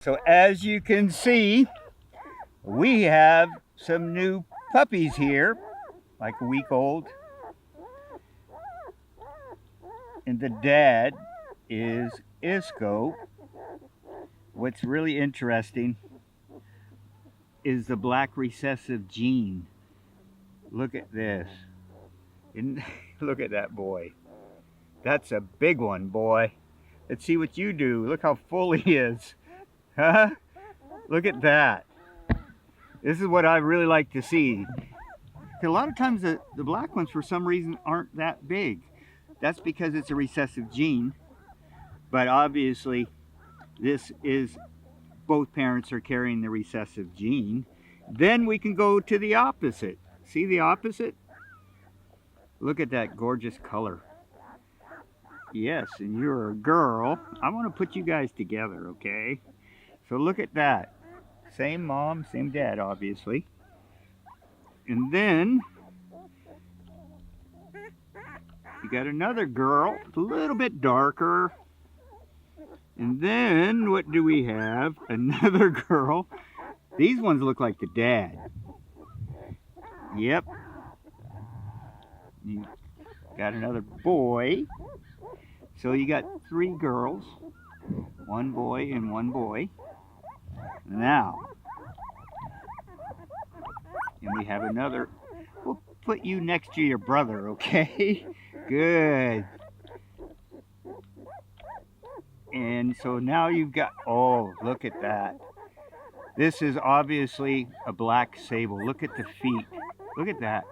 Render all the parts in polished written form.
So as you can see, we have some new puppies here, like a week old. And the dad is Isco. What's really interesting is the black recessive gene. Look at this. And look at that boy. That's a big one, boy. Let's see what you do. Look how full he is. Huh? Look at that. This is what I really like to see. A lot of times the black ones for some reason aren't that big. That's because it's a recessive gene. But obviously this is, both parents are carrying the recessive gene. Then we can go to the opposite. See the opposite? Look at that gorgeous color. Yes, and you're a girl. I want to put you guys together, okay? So look at that. Same mom, same dad, obviously. And then you got another girl, a little bit darker. And then what do we have? Another girl. These ones look like the dad. Yep. You got another boy. So you got 3 girls, 1 boy and 1 boy. Now, and we have another. We'll put you next to your brother, okay? Good. And so now you've got, oh, look at that. This is obviously a black sable. Look at the feet. Look at that.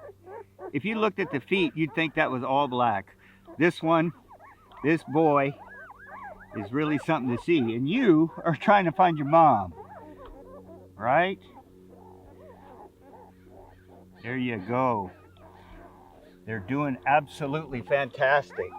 If you looked at the feet, you'd think that was all black. This one, this boy, is really something to see. And you are trying to find your mom, right? There you go. They're doing absolutely fantastic.